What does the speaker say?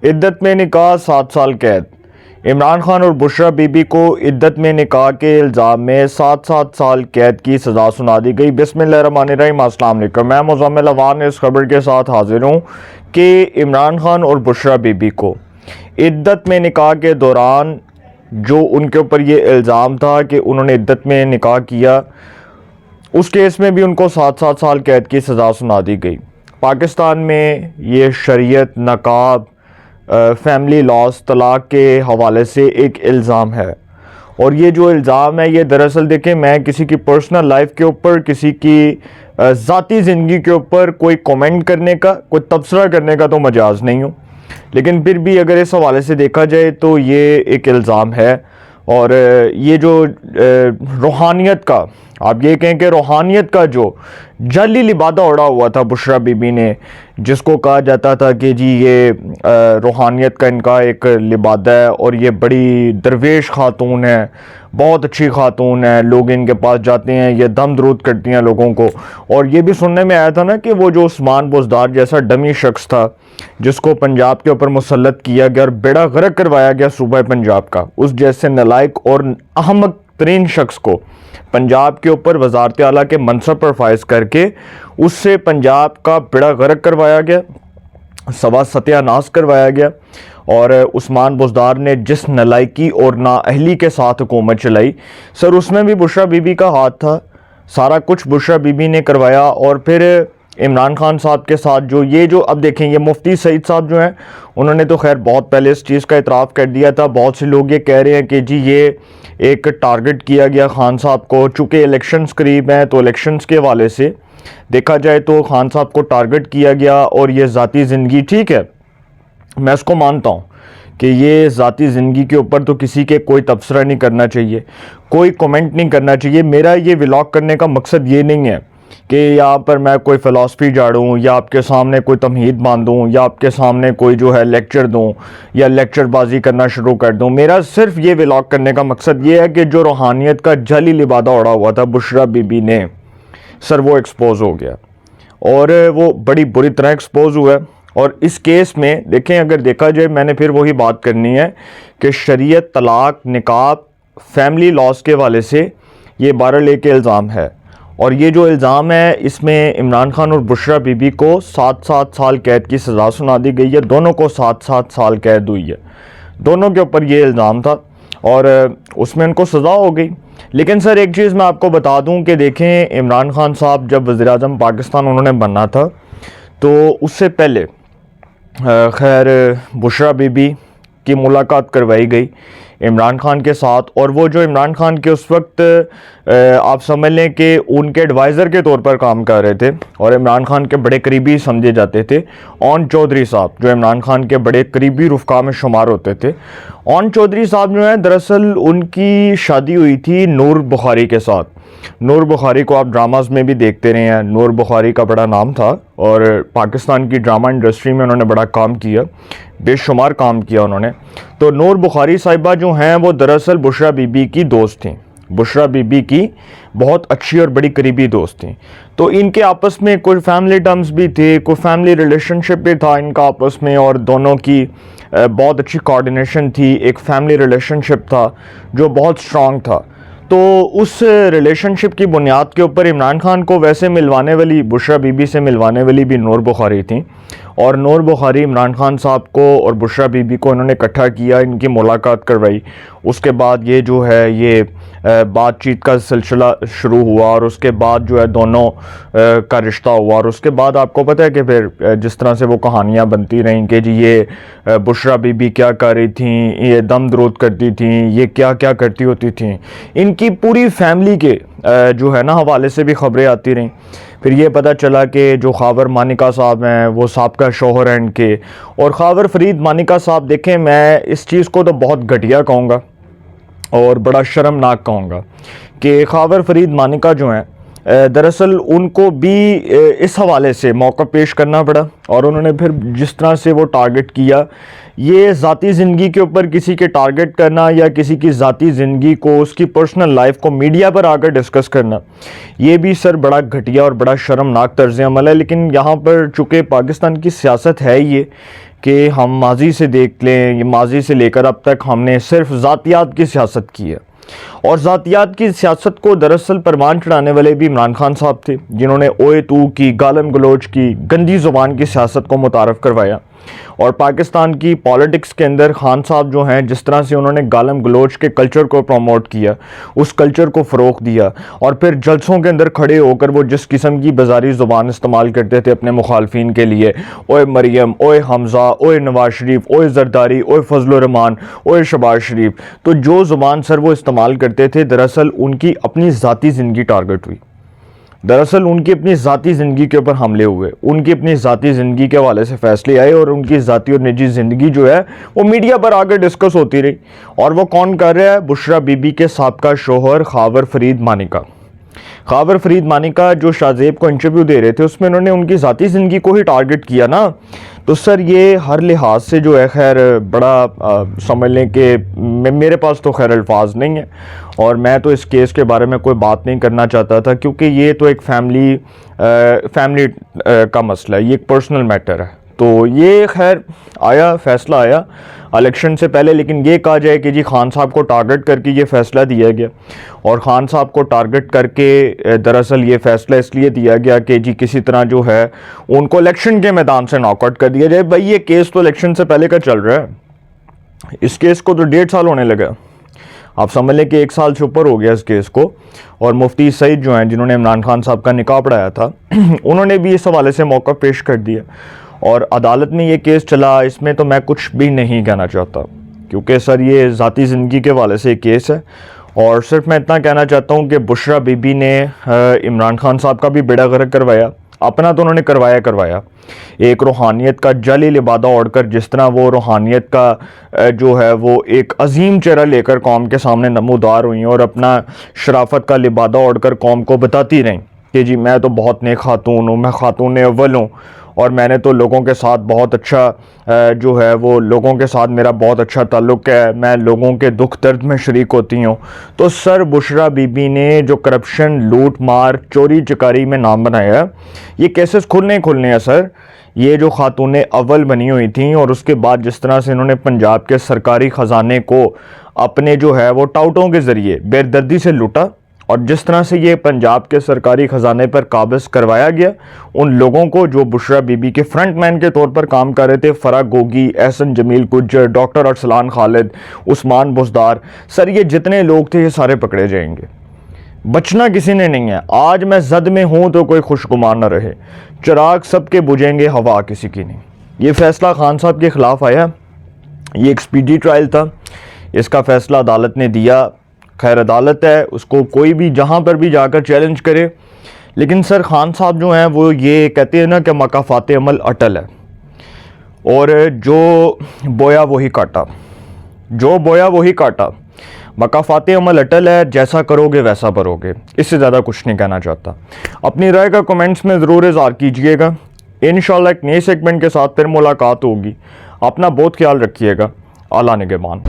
عدت میں نکاح 7 سال قید۔ عمران خان اور بشریٰ بی بی کو عدت میں نکاح کے الزام میں 7 سال قید کی سزا سنا دی گئی۔ بسم اللہ الرحمن الرحیم۔ السلام علیکم، میں مزمل اوان اس خبر کے ساتھ حاضر ہوں کہ عمران خان اور بشریٰ بی بی کو عدت میں نکاح کے دوران جو ان کے اوپر یہ الزام تھا کہ انہوں نے عدت میں نکاح کیا، اس کیس میں بھی ان کو 7 سال قید کی سزا سنا دی گئی۔ پاکستان میں یہ شریعت، نکاح، فیملی لاز، طلاق کے حوالے سے ایک الزام ہے، اور یہ جو الزام ہے یہ دراصل دیکھیں، میں کسی کی پرسنل لائف کے اوپر، کسی کی ذاتی زندگی کے اوپر کوئی کومنٹ کرنے کا، کوئی تبصرہ کرنے کا تو مجاز نہیں ہوں، لیکن پھر بھی اگر اس حوالے سے دیکھا جائے تو یہ ایک الزام ہے۔ اور یہ جو روحانیت کا، آپ یہ کہیں کہ روحانیت کا جو جعلی لبادہ اڑا ہوا تھا بشریٰ بی بی نے، جس کو کہا جاتا تھا کہ جی یہ روحانیت کا ان کا ایک لبادہ ہے اور یہ بڑی درویش خاتون ہے، بہت اچھی خاتون ہے، لوگ ان کے پاس جاتے ہیں، یہ دم درود کرتی ہیں لوگوں کو۔ اور یہ بھی سننے میں آیا تھا نا کہ وہ جو عثمان بزدار جیسا ڈمی شخص تھا جس کو پنجاب کے اوپر مسلط کیا گیا اور بیڑا غرق کروایا گیا صوبہ پنجاب کا، اس جیسے نالائق اور احمق ترین شخص کو پنجاب کے اوپر وزارت اعلیٰ کے منصب پر فائز کر کے اس سے پنجاب کا بیڑا غرق کروایا گیا، سوا ستیہ ناس کروایا گیا۔ اور عثمان بزدار نے جس نالائکی اور نااہلی کے ساتھ حکومت چلائی، سر اس میں بھی بشریٰ بی بی کا ہاتھ تھا، سارا کچھ بشریٰ بی بی نے کروایا۔ اور پھر عمران خان صاحب کے ساتھ جو اب دیکھیں، یہ مفتی سعید صاحب جو ہیں، انہوں نے تو خیر بہت پہلے اس چیز کا اعتراف کر دیا تھا۔ بہت سے لوگ یہ کہہ رہے ہیں کہ جی یہ ایک ٹارگٹ کیا گیا خان صاحب کو، چونکہ الیکشنز قریب ہیں تو الیکشنز کے حوالے سے دیکھا جائے تو خان صاحب کو ٹارگٹ کیا گیا۔ اور یہ ذاتی زندگی، ٹھیک ہے، میں اس کو مانتا ہوں کہ یہ ذاتی زندگی کے اوپر تو کسی کے کوئی تبصرہ نہیں کرنا چاہیے، کوئی کومنٹ نہیں کرنا چاہیے۔ میرا یہ ولاگ کرنے کا مقصد یہ نہیں ہے کہ یہاں پر میں کوئی فلسفی جھاڑوں یا آپ کے سامنے کوئی تمہید باندھوں یا آپ کے سامنے کوئی جو ہے لیکچر دوں یا لیکچر بازی کرنا شروع کر دوں۔ میرا صرف یہ ولاگ کرنے کا مقصد یہ ہے کہ جو روحانیت کا جعلی لبادہ اڑا ہوا تھا بشریٰ بی بی نے، سر وہ ایکسپوز ہو گیا، اور وہ بڑی بری طرح ایکسپوز ہوا ہے۔ اور اس کیس میں دیکھیں، اگر دیکھا جائے، میں نے پھر وہی بات کرنی ہے کہ شریعت، طلاق، نکاح، فیملی لاز کے حوالے سے یہ 12 کے الزام ہے، اور یہ جو الزام ہے اس میں عمران خان اور بشریٰ بی بی کو 7 سال قید کی سزا سنا دی گئی ہے۔ دونوں کو 7 سال قید ہوئی ہے، دونوں کے اوپر یہ الزام تھا اور اس میں ان کو سزا ہو گئی۔ لیکن سر ایک چیز میں آپ کو بتا دوں کہ دیکھیں، عمران خان صاحب جب وزیر اعظم پاکستان انہوں نے بننا تھا تو اس سے پہلے خیر بشریٰ بی بی کی ملاقات کروائی گئی عمران خان کے ساتھ، اور وہ جو عمران خان کے اس وقت آپ سمجھ لیں کہ ان کے ایڈوائزر کے طور پر کام کر رہے تھے اور عمران خان کے بڑے قریبی سمجھے جاتے تھے، اون چودھری صاحب، جو عمران خان کے بڑے قریبی رفقا میں شمار ہوتے تھے۔ اون چودھری صاحب جو ہیں، دراصل ان کی شادی ہوئی تھی نور بخاری کے ساتھ۔ نور بخاری کو آپ ڈراماز میں بھی دیکھتے رہے ہیں، نور بخاری کا بڑا نام تھا اور پاکستان کی ڈرامہ انڈسٹری میں انہوں نے بڑا کام کیا، بے شمار کام کیا انہوں نے۔ تو نور بخاری صاحبہ جو ہیں وہ دراصل بشریٰ بی بی کی دوست تھیں، بشریٰ بی بی کی بہت اچھی اور بڑی قریبی دوست تھیں۔ تو ان کے آپس میں کوئی فیملی ٹرمز بھی تھے، کوئی فیملی ریلیشن شپ بھی تھا ان کا آپس میں، اور دونوں کی بہت اچھی کوارڈینیشن تھی، ایک فیملی ریلیشن شپ تھا جو بہت اسٹرانگ تھا۔ تو اس ریلیشن شپ کی بنیاد کے اوپر عمران خان کو ویسے ملوانے والی، بشریٰ بی بی سے ملوانے والی بھی نور بخاری تھیں، اور نور بخاری عمران خان صاحب کو اور بشریٰ بی بی کو انہوں نے اکٹھا کیا، ان کی ملاقات کروائی۔ اس کے بعد یہ جو ہے یہ بات چیت کا سلسلہ شروع ہوا، اور اس کے بعد جو ہے دونوں کا رشتہ ہوا، اور اس کے بعد آپ کو پتہ ہے کہ پھر جس طرح سے وہ کہانیاں بنتی رہیں کہ جی یہ بشریٰ بی بی کیا کر رہی تھیں، یہ دم درود کرتی تھیں، یہ کیا کیا کرتی ہوتی تھیں، ان کی پوری فیملی کے جو ہے نا حوالے سے بھی خبریں آتی رہیں۔ پھر یہ پتہ چلا کہ جو خاور مانیکا صاحب ہیں وہ سابقہ شوہر ہیں ان کے، اور خاور فرید مانیکا صاحب، دیکھیں میں اس چیز کو تو بہت گھٹیا کہوں گا اور بڑا شرمناک کہوں گا کہ خاور فرید مانیکا جو ہیں دراصل ان کو بھی اس حوالے سے موقع پیش کرنا پڑا، اور انہوں نے پھر جس طرح سے وہ ٹارگٹ کیا، یہ ذاتی زندگی کے اوپر کسی کے ٹارگٹ کرنا یا کسی کی ذاتی زندگی کو، اس کی پرسنل لائف کو میڈیا پر آ کر ڈسکس کرنا، یہ بھی سر بڑا گھٹیا اور بڑا شرمناک طرز عمل ہے۔ لیکن یہاں پر چونکہ پاکستان کی سیاست ہے یہ کہ ہم ماضی سے دیکھ لیں، یہ ماضی سے لے کر اب تک ہم نے صرف ذاتیات کی سیاست کی ہے، اور ذاتیات کی سیاست کو دراصل پروان چڑھانے والے بھی عمران خان صاحب تھے، جنہوں نے اوئے تو کی، گالم گلوچ کی، گندی زبان کی سیاست کو متعارف کروایا۔ اور پاکستان کی پالیٹکس کے اندر خان صاحب جو ہیں، جس طرح سے انہوں نے گالم گلوچ کے کلچر کو پروموٹ کیا، اس کلچر کو فروغ دیا، اور پھر جلسوں کے اندر کھڑے ہو کر وہ جس قسم کی بازاری زبان استعمال کرتے تھے اپنے مخالفین کے لیے، اوئے مریم، اوئے حمزہ، اوئے نواز شریف، اوئے زرداری، اوئے فضل الرحمان، اوئے شہباز شریف، تو جو زبان سر وہ استعمال کرتے تھے، دراصل ان کی اپنی ذاتی زندگی ٹارگٹ ہوئی، دراصل ان کی اپنی ذاتی زندگی کے اوپر حملے ہوئے، ان کی اپنی ذاتی زندگی کے حوالے سے فیصلے آئے، اور ان کی ذاتی اور نجی زندگی جو ہے وہ میڈیا پر آگے ڈسکس ہوتی رہی۔ اور وہ کون کر رہا ہے؟ بشرا بی بی کے سابقہ شوہر خاور فرید مانیکا۔ خاور فرید مانیکا جو شاہ زیب کو انٹرویو دے رہے تھے، اس میں انہوں نے ان کی ذاتی زندگی کو ہی ٹارگٹ کیا نا، تو سر یہ ہر لحاظ سے جو ہے خیر بڑا سمجھ لیں کہ میرے پاس تو خیر الفاظ نہیں ہے، اور میں تو اس کیس کے بارے میں کوئی بات نہیں کرنا چاہتا تھا، کیونکہ یہ تو ایک فیملی کا مسئلہ ہے، یہ ایک پرسنل میٹر ہے۔ تو یہ خیر آیا، فیصلہ آیا الیکشن سے پہلے، لیکن یہ کہا جائے کہ جی خان صاحب کو ٹارگٹ کر کے یہ فیصلہ دیا گیا، اور خان صاحب کو ٹارگٹ کر کے دراصل یہ فیصلہ اس لیے دیا گیا کہ جی کسی طرح جو ہے ان کو الیکشن کے میدان سے ناک آؤٹ کر دیا جائے۔ بھائی یہ کیس تو الیکشن سے پہلے کا چل رہا ہے، اس کیس کو تو 1.5 سال ہونے لگا، آپ سمجھ لیں کہ 1 سال سے اوپر ہو گیا اس کیس کو۔ اور مفتی سعید جو ہیں، جنہوں نے عمران خان صاحب کا نکاح پڑھایا تھا، انہوں نے بھی اس حوالے سے موقع پیش کر دیا، اور عدالت میں یہ کیس چلا۔ اس میں تو میں کچھ بھی نہیں کہنا چاہتا، کیونکہ سر یہ ذاتی زندگی کے حوالے سے ایک کیس ہے، اور صرف میں اتنا کہنا چاہتا ہوں کہ بشرا بی بی نے عمران خان صاحب کا بھی بیڑا غرق کروایا، اپنا تو انہوں نے کروایا ایک روحانیت کا جعلی لبادہ اوڑھ کر، جس طرح وہ روحانیت کا جو ہے وہ ایک عظیم چہرہ لے کر قوم کے سامنے نمودار ہوئیں، اور اپنا شرافت کا لبادہ اوڑھ کر قوم کو بتاتی رہیں کہ جی میں تو بہت نیک خاتون ہوں، میں خاتون اول ہوں، اور میں نے تو لوگوں کے ساتھ بہت اچھا جو ہے وہ لوگوں کے ساتھ میرا بہت اچھا تعلق ہے، میں لوگوں کے دکھ درد میں شریک ہوتی ہوں۔ تو سر بشرا بی بی نے جو کرپشن، لوٹ مار، چوری چکاری میں نام بنایا، یہ کیسز کھلنے ہیں سر۔ یہ جو خاتون اول بنی ہوئی تھیں، اور اس کے بعد جس طرح سے انہوں نے پنجاب کے سرکاری خزانے کو اپنے جو ہے وہ ٹاؤٹوں کے ذریعے بے دردی سے لوٹا، اور جس طرح سے یہ پنجاب کے سرکاری خزانے پر قابض کروایا گیا ان لوگوں کو جو بشرا بی بی کے فرنٹ مین کے طور پر کام کر رہے تھے، فرا گوگی، احسن جمیل گجر، ڈاکٹر ارسلان خالد، عثمان بزدار، سر یہ جتنے لوگ تھے یہ سارے پکڑے جائیں گے، بچنا کسی نے نہیں ہے۔ آج میں زد میں ہوں تو کوئی خوشگمان نہ رہے، چراغ سب کے بجھیں گے، ہوا کسی کی نہیں۔ یہ فیصلہ خان صاحب کے خلاف آیا، یہ ایک سپیڈی ٹرائل تھا، اس کا فیصلہ عدالت نے دیا۔ خیر عدالت ہے، اس کو کوئی بھی جہاں پر بھی جا کر چیلنج کرے، لیکن سر خان صاحب جو ہیں وہ یہ کہتے ہیں نا کہ مکافات عمل اٹل ہے، اور جو بویا وہی کاٹا، جو بویا وہی کاٹا، مکافات عمل اٹل ہے، جیسا کرو گے ویسا بھرو گے، اس سے زیادہ کچھ نہیں کہنا چاہتا۔ اپنی رائے کا کمنٹس میں ضرور اظہار کیجئے گا، انشاءاللہ ایک نئے سیگمنٹ کے ساتھ پھر ملاقات ہوگی۔ اپنا بہت خیال رکھیے گا، اعلیٰ نگہبان۔